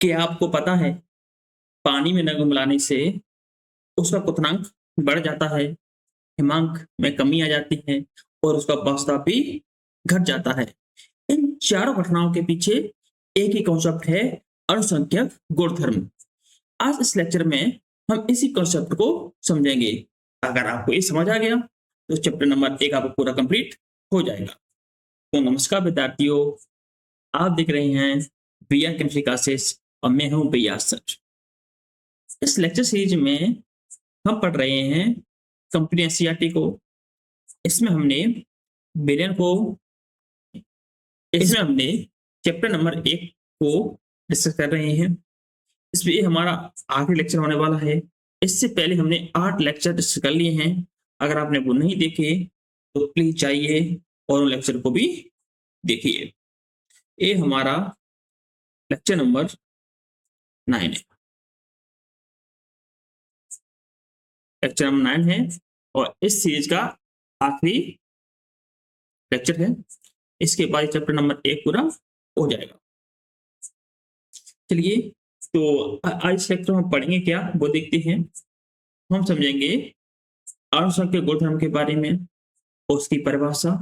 क्या आपको पता है पानी में नमक मिलाने से उसका क्वथनांक बढ़ जाता है, हिमांक में कमी आ जाती है और उसका वाष्प भी घट जाता है। इन चारों घटनाओं के पीछे एक ही कॉन्सेप्ट है, अणुसंख्यक गुणधर्म। आज इस लेक्चर में हम इसी कॉन्सेप्ट को समझेंगे। अगर आपको ये समझ आ गया तो चैप्टर नंबर 1 आपको पूरा कंप्लीट हो जाएगा। तो नमस्कार विद्यार्थियों, आप देख रहे हैं बीआर केमिस्ट्री क्लासेस और मैं हूं बीआर सर। इस लेक्चर सीरीज में हम पढ़ रहे हैं कंपनी एनसीईआरटी को। इसमें हमने विलयन को इसमें हमने चैप्टर नंबर 1 को डिस्कस कर रहे हैं। इसमें हमारा आखिरी लेक्चर होने वाला है। इससे पहले हमने 8 लेक्चर डिस्कस कर लिए हैं। अगर आपने वो नहीं देखे तो प्लीज जाइए और उन लेक्चर को भी देखिए। ये हमारा लेक्चर नंबर 9 है। लेक्चर नंबर 9 है और इस सीरीज का आखिरी लेक्चर है। इसके बाद चैप्टर नंबर 1 पूरा हो जाएगा। चलिए, तो आज इस लेक्चर में पढ़ेंगे क्या वो देखते हैं। हम समझेंगे अणुसंख्यक गुणधर्म के बारे में, उसकी परिभाषा,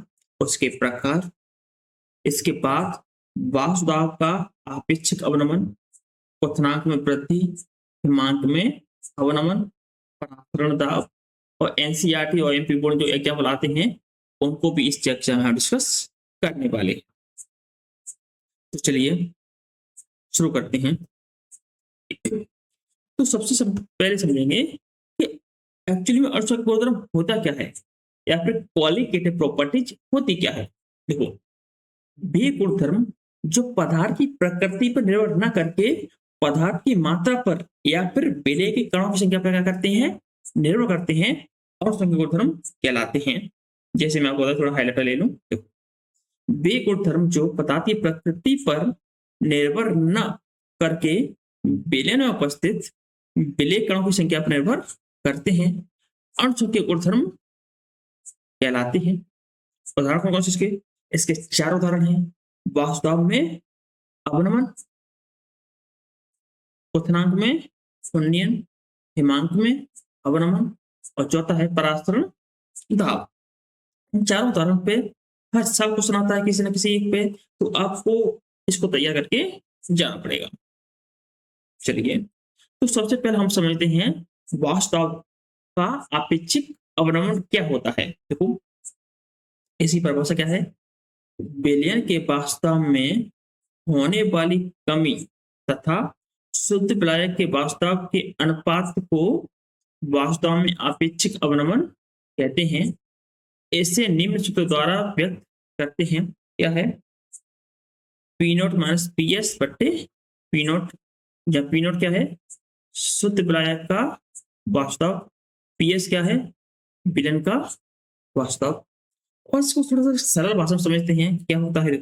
उसके प्रकार, इसके बाद वाष्प दाब का आपेक्षिक अवनमन, क्वथनांक में वृद्धि, हिमांक में अवनमन, परासरण दाब और एनसीईआरटी और एमपी बोर्ड जो एग्जाम्पल आते हैं उनको भी इस चर्चा में हम डिस्कस करने वाले। तो चलिए शुरू करते हैं। तो सबसे पहले समझेंगे कि एक्चुअली में अणुसंख्यक गुणधर्म होता क्या है या फिर क्वालिटेटिव प्रॉपर्टीज होती क्या है। देखो, वे गुणधर्म जो पदार्थ की प्रकृति पर निर्भर न करके पदार्थ की मात्रा पर या फिर विलय के कणों की संख्या पर क्या करते हैं, निर्भर करते हैं, अणुसंख्यक गुणधर्म कहलाते हैं। जैसे मैं आपको थोड़ा हाईलाइटर ले लूं। वे गुणधर्म जो पदार्थ की प्रकृति पर निर्भर न करके विलय में उपस्थित विलय कणों की संख्या पर निर्भर करते हैं, अणुसंख्यक गुणधर्म कहलाते हैं। उदाहरण कौन से इसके 4 उदाहरण हैं। वाष्प में अवनमन, क्वथनांक में उन्नयन, हिमांक में अवनमन और चौथा है परासरण दाब। इन 4 उदाहरण पे हर साल क्वेश्चन आता है किसी न किसी एक पे, तो आपको इसको तैयार करके जाना पड़ेगा। चलिए, तो सबसे पहले हम समझते हैं वाष्प का आपेक्षिक अवनमन क्या होता है। देखो, इसी परिभाषा क्या है, विलयन के वास्तव में होने वाली कमी तथा शुद्ध विलायक के वास्तव के अनुपात को वास्तव में आपेक्षिक अवनमन कहते हैं। इसे निम्न सूत्र द्वारा व्यक्त करते हैं। क्या है, P note minus P S बट्टे पी नोट, या पी नोट क्या है, शुद्ध विलायक का वास्तव, पी एस क्या है, विलयन का वास्तव। और इसको थोड़ा सा सरल भाषा में समझते हैं। क्या होता है,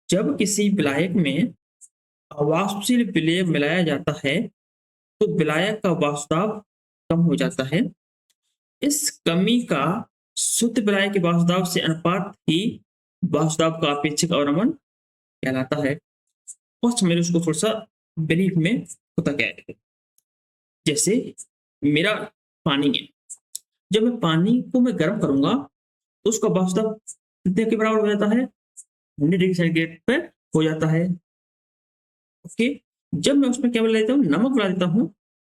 जब किसी विलायक में अवाष्पशील विलय मिलाया जाता है तो विलायक का वाष्प कम हो जाता है। इस कमी का शुद्ध विलायक के वाष्प से अनुपात ही वाष्प का आपेक्षिक अवनमन कहलाता है। फर्स्ट मेरे उसको थोड़ा सा ब्रीफ में होता क्या है। जैसे मेरा पानी है, जब मैं पानी को मैं गर्म करूंगा तो उसका वाष्प कितने के बराबर हो जाता है, 100 डिग्री सेंटीग्रेड पे हो जाता है। ओके, जब मैं उसमें क्या मिला देता हूँ, नमक मिला देता हूँ,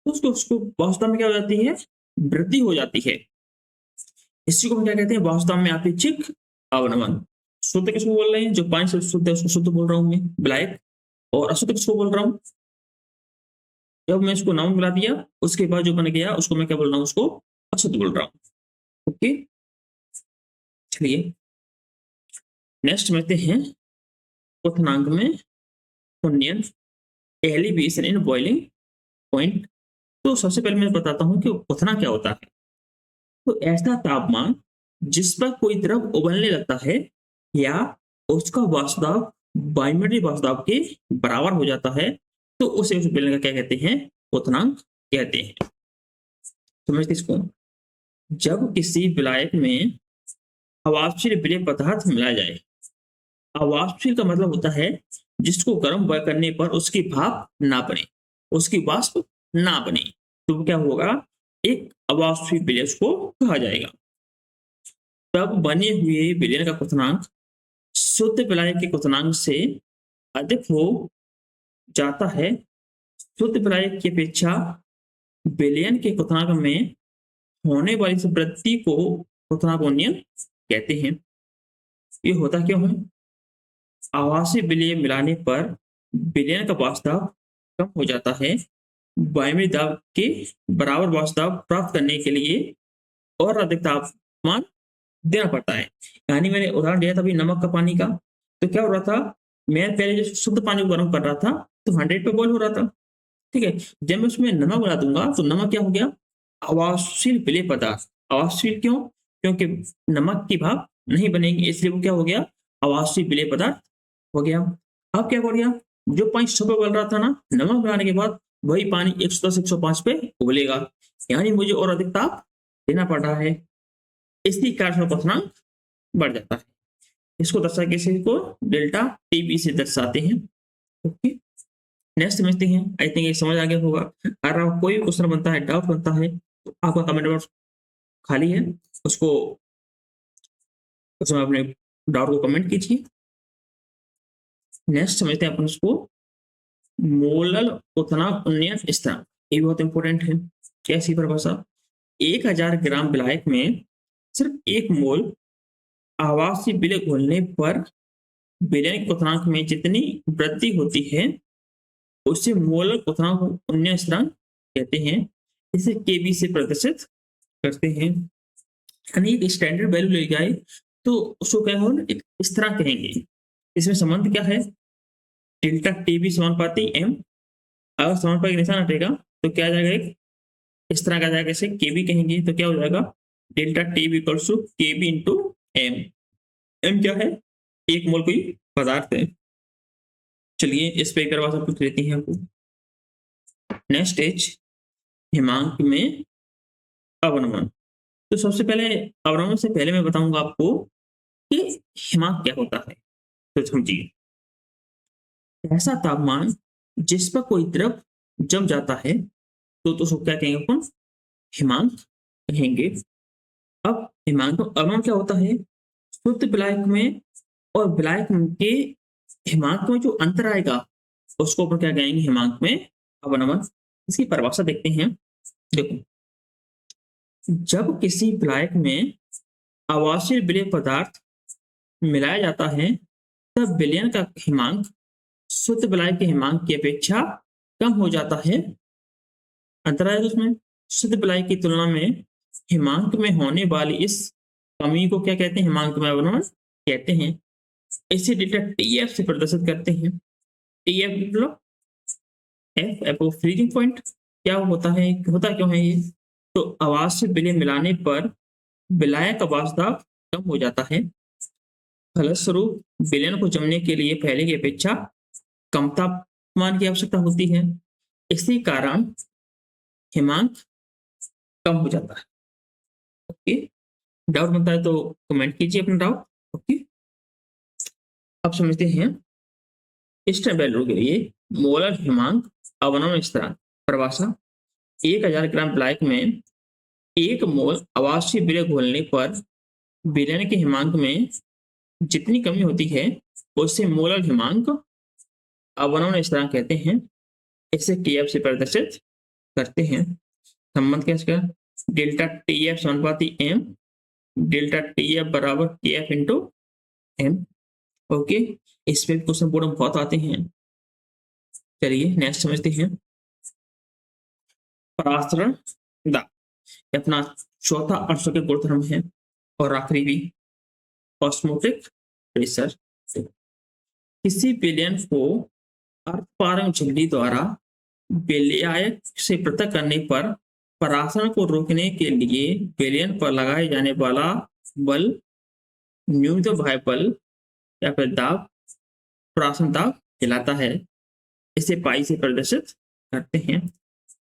तो उसको वास्तव में क्या हो जाती है, वृद्धि हो जाती है। इसी को हम क्या कहते हैं, वास्तव में आपेक्षिक अवनमन। शुद्ध किसको बोल रहे हैं, जो पानी से शुद्ध है उसको शुद्ध बोल रहा हूं मैं, विलायक। और अशुद्ध किसको बोल रहा हूं, जब मैं इसको नमक मिला दिया उसके बाद जो बन गया उसको मैं क्या बोल रहा हूँ, उसको अशुद्ध बोल रहा हूँ। ओके, चलिए नेक्स्ट मिलते हैं क्वथनांक में उन्नयन, एलिवेशन इन बॉइलिंग पॉइंट। तो सबसे पहले मैं बताता हूं कि क्वथना क्या होता है। तो ऐसा तापमान जिस पर कोई द्रव उबलने लगता है या उसका वाष्प वायुमंडलीय वाष्प के बराबर हो जाता है, तो उसे उस उबलने का क्या कहते हैं, क्वथनांक कहते हैं। समझते इसको, जब किसी विलायक में अवाष्पशील विलय पदार्थ मिलाया जाए, अवाष्पशील का मतलब होता है जिसको गर्म करने पर उसकी भाप ना बने, उसकी वाष्प ना बने, तो वो क्या होगा, एक अवाष्पीय विलयन को कहा जाएगा। तब बने हुए विलयन का क्वथनांक शुद्ध विलायक के क्वथनांक से अधिक हो जाता है। शुद्ध विलायक की अपेक्षा विलयन के क्वथनांक में होने वाली इस वृद्धि को क्वथनांक उन्नयन कहते हैं। ये होता क्यों है? आवासीय विलय मिलाने पर विलयन का वाष्प दाब कम हो जाता है। वायुमंडलीय दाब के बराबर वाष्प दाब प्राप्त करने के लिए और अधिक तापमान देना पड़ता है। यानी मैंने उदाहरण दिया था अभी नमक का पानी का, तो क्या हो रहा था, मैं पहले जो शुद्ध पानी को गर्म कर रहा था तो 100 पे बॉयल हो रहा था, ठीक है। जब मैं उसमें नमक मिला दूंगा तो नमक क्या हो गया, अवाष्पशील विलेय पदार्थ। अवाष्पशील क्यों? क्योंकि नमक की भाप नहीं बनेगी, इसलिए वो क्या हो गया, अवाष्पशील विलेय पदार्थ हो गया। अब क्या हो गया, जो पानी 100 पे उबल रहा था ना, नमक मिलाने के बाद वही पानी 110 105 पे उबलेगा, यानी मुझे और अधिक ताप देना पड़ रहा है। इसी कारण क्वथनांक बढ़ जाता है। इसको दर्शा कैसे को डेल्टा टीबी से दर्शाते हैं। ओके, नेक्स्ट समझते हैं। आई थिंक ये समझ आ गया होगा। अगर आपको कोई क्वेश्चन बनता है, डाउट बनता है, तो आपका कमेंट बॉक्स खाली है, उसको उसमें अपने डाउट को कमेंट कीजिए। नेक्स्ट समझते हैं अपन उसको मोलल क्वथनांक उन्नयन स्थिरांक। ये बहुत इंपॉर्टेंट है। कैसी परिभाषा, 1000 ग्राम विलायक में सिर्फ 1 मोल आवासीय विलय घोलने पर विलयन क्वथनांक में जितनी वृद्धि होती है उसे मोलर क्वथनांक उन्नयन स्थिरांक कहते हैं। इसे केबी से प्रदर्शित करते हैं। यानी एक स्टैंडर्ड वैल्यू ले जाए तो उसको क्या होगा, एक स्थिरांक कहेंगे। इसमें संबंध क्या है, डेल्टा टीबी समानुपाती एम। अगर समानुपाती का निशान हटेगा तो क्या आ जाएगा, एक इस तरह का आ जाएगा, इसे केबी कहेंगे। तो क्या हो जाएगा, delta T B equals to K B into M. M क्या है, 1 मोल कोई पदार्थ है। चलिए इस पे एक बार सब कुछ लेते हैं आपको। नेक्स्ट स्टेज, हिमांक में अवनमन। तो सबसे पहले अवनमन से पहले मैं बताऊंगा आपको कि हिमांक क्या होता है। तो समझिए, ऐसा तापमान जिस पर कोई द्रव जम जाता है तो उसको क्या कहेंगे अपन, हिमांक कहेंगे। अब हिमांक अवनमन क्या होता है, शुद्ध विलायक में और विलायक के हिमांक में जो अंतर आएगा उसको अपन क्या कहेंगे, हिमांक में अवनमन। इसकी परिभाषा देखते हैं। देखो, जब किसी विलायक में आवासीय विलय पदार्थ मिलाया जाता है तब विलयन का हिमांक शुद्ध विलायक के हिमांक की अपेक्षा कम हो जाता है। अंतर आएगा उसमें, शुद्ध विलायक की तुलना में हिमांक में होने वाली इस कमी को क्या कहते हैं, हिमांक में अवनमन कहते हैं। इसे डेल्टा टीएफ से प्रदर्शित करते हैं। टीएफ मतलब एफ ऑफ फ्रीजिंग पॉइंट। क्या होता है, होता क्यों है ये, तो आवासीय विलय मिलाने पर विलायक का वाष्प दाब कम हो जाता है। फलस्वरूप विलयन को जमने के लिए पहले की अपेक्षा कम तापमान की आवश्यकता होती है। इसी कारण हिमांक कम हो जाता है। ओके, डाउट बनता है तो कमेंट कीजिए अपना डाउट। ओके, अब समझते हैं स्टैंडर्ड वैल्यू के लिए मोलर हिमांक अवनमन स्थिरांक परिभाषा। 1000 ग्राम विलायक में 1 मोल आवासीय विलय घोलने पर विलयन के हिमांक में जितनी कमी होती है उसे मोलर हिमांक अवनमन स्थिरांक कहते हैं। इसे टीएफ से प्रदर्शित करते हैं। संबंध कैसे, डेल्टा टीएफ समानुपाती एम, डेल्टा टीएफ बराबर केएफ इंटू एम। ओके, इस पे क्वेश्चन बोर्ड में बहुत आते हैं। चलिए नेक्स्ट समझते हैं। परासरण दाब अपना चौथा अणुशक्ति गुणधर्म है और आखिरी भी ऑस्मोटिक प्रेशर। किसी विलयन को अर्धपारंग झिल्ली द्वारा विलयायक से पृथक करने पर परासरण को रोकने के लिए विलयन पर लगाए जाने वाला बल न्यूनतम बाह्य बल या फिर दाब परासरण दाब कहलाता है। इसे पाई से प्रदर्शित करते हैं।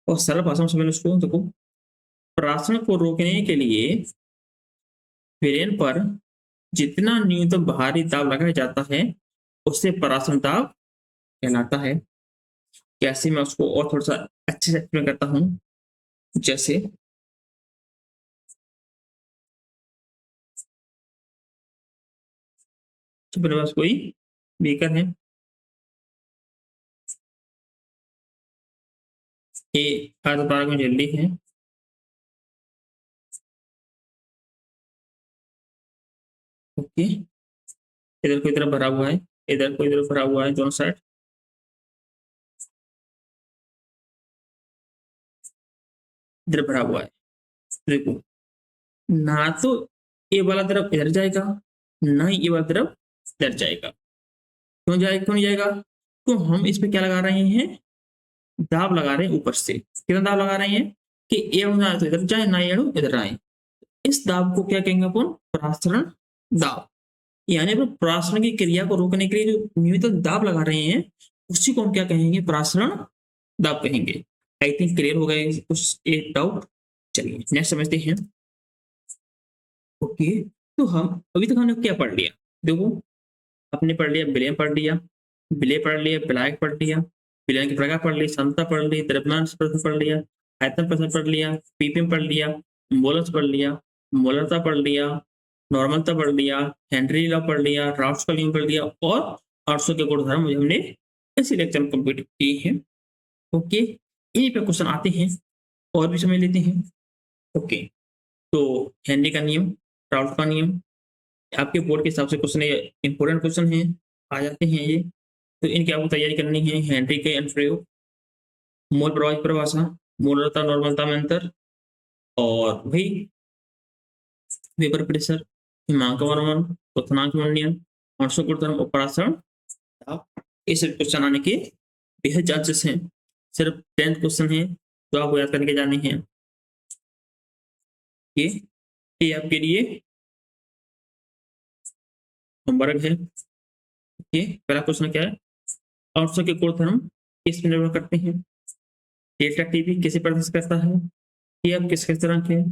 और सरल भाषा में समझ उसको, देखो, परासरण को रोकने के लिए विलयन पर जितना न्यूनतम बाहरी दाब लगाया जाता है उससे परासरण दाब कहलाता है। कैसे मैं उसको और थोड़ा सा अच्छे से एक्सप्लेन करता हूँ। जैसे तो मेरे पास कोई बीकर है, ए आधा पारक में जल्दी है, ओके, इधर को इधर भरा हुआ है, इधर को इधर भरा हुआ है, दोनों साइड इधर भरा हुआ है। देखो, ना तो ये वाला तरफ इधर जाएगा, ना ही ये वाला तरफ इधर जाएगा। क्यों नहीं जाएगा? तो हम इस पे क्या लगा रहे हैं, दाब लगा रहे हैं ऊपर से। कितना दाब लगा रहे हैं कि ये अणु ना तो इधर जाए, ना ये अणु इधर आए। इस दाब को क्या कहेंगे अपन, परासरण दाब। यानी अपन परासरण की क्रिया को रोकने के लिए जो न्यूनतम दाब लगा रहे हैं, उसी को हम क्या कहेंगे, परासरण दाब कहेंगे। आई थिंक क्लियर हो गए कुछ एक डाउट। चलिए नेक्स्ट समझते हैं। ओके, तो हम अभी तक हमने क्या पढ़ लिया, देखो आपने पढ़ लिया विलयन पढ़ लिया, विलय पढ़ लिया, विलायक पढ़ लिया, विलयन की प्रकार पढ़ ली, सांद्रता पढ़ ली, द्रव्यमान प्रश्न पढ़ लिया, आयतन प्रश्न पढ़ लिया, पीपीएम पढ़ लिया, मोलस पढ़ लिया, मोलरता पढ़ लिया, नॉर्मलता पढ़ लिया, हेनरी लॉ पढ़ लिया, राउट्स का नियम पढ़ लिया और 800 के गुणधर्म हमने इसी लेक्चर में कंप्लीट किए हैं। ओके, यहीं पे क्वेश्चन आते हैं और भी समझ लेते हैं। ओके, तो हेनरी का नियम, राउल्ट का नियम, आपके बोर्ड के हिसाब से क्वेश्चन इंपोर्टेंट क्वेश्चन है, आ जाते हैं ये। तो इनकी आपको तैयारी करनी है। हेनरी के अनुप्रयोग, मोल प्रवाह की परिभाषा, मोलरता नॉर्मलता में अंतर, और वही वेपर प्रेशर, हिमांक वर्णन, क्वथनांक वर्णन, अंशों गुणधर्म और परासरण दाब, ये सब क्वेश्चन आने के बेहद चांसेस हैं। सिर्फ 10 क्वेश्चन है जो आपको याद करके जाने हैं। ये आपके लिए होमवर्क है। ये पहला क्वेश्चन क्या है, अंशों के गुणधर्म किस पर निर्भर करते हैं, डेल्टा टीवी किसे प्रदर्शित करता है, ये अब किस तरह के,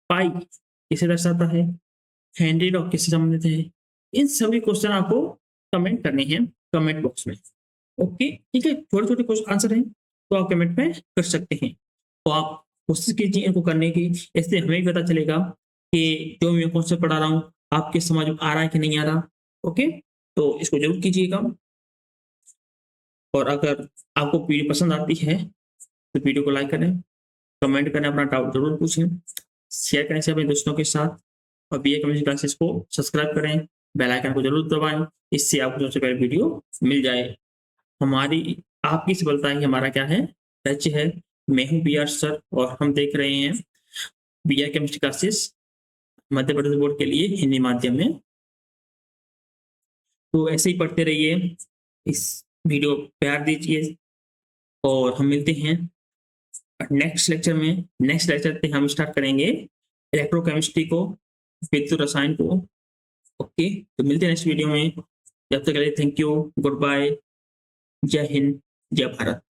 पाई किसे दर्शाता है, हेनरी लॉ किससे संबंधित है। इन सभी क्वेश्चन आपको कमेंट करने हैं कमेंट बॉक्स में। ओके, ठीक है, छोटे छोटे क्वेश्चन आंसर हैं तो आप कमेंट में कर सकते हैं। तो आप कोशिश कीजिए इनको करने की, इससे हमें भी पता चलेगा कि जो मैं क्वेश्चन पढ़ा रहा हूँ आपके समझ में आ रहा है कि नहीं आ रहा। ओके, तो इसको जरूर कीजिएगा। और अगर आपको वीडियो पसंद आती है तो वीडियो को लाइक करें, कमेंट करें, अपना डाउट जरूर पूछें, शेयर करें से अपने दोस्तों के साथ, और बीए केमिस्ट्री क्लासेस को सब्सक्राइब करें, बेल आइकन को जरूर दबाएं, इससे आपको सबसे पहले वीडियो मिल जाए। हमारी आपकी सफलता ही हमारा क्या है, लक्ष्य है। मैं हूं बी आर सर और हम देख रहे हैं BA chemistry classes Madhya Pradesh board के लिए हिंदी माध्यम में। तो ऐसे ही पढ़ते रहिए, इस वीडियो प्यार दीजिए, और हम मिलते हैं नेक्स्ट लेक्चर में। नेक्स्ट लेक्चर पे हम स्टार्ट करेंगे इलेक्ट्रोकेमिस्ट्री को, विद्युत रसायन को। ओके, तो मिलते हैं नेक्स्ट वीडियो में। जब तक के लिए थैंक यू, गुड बाय, जय हिंद, जय भारत।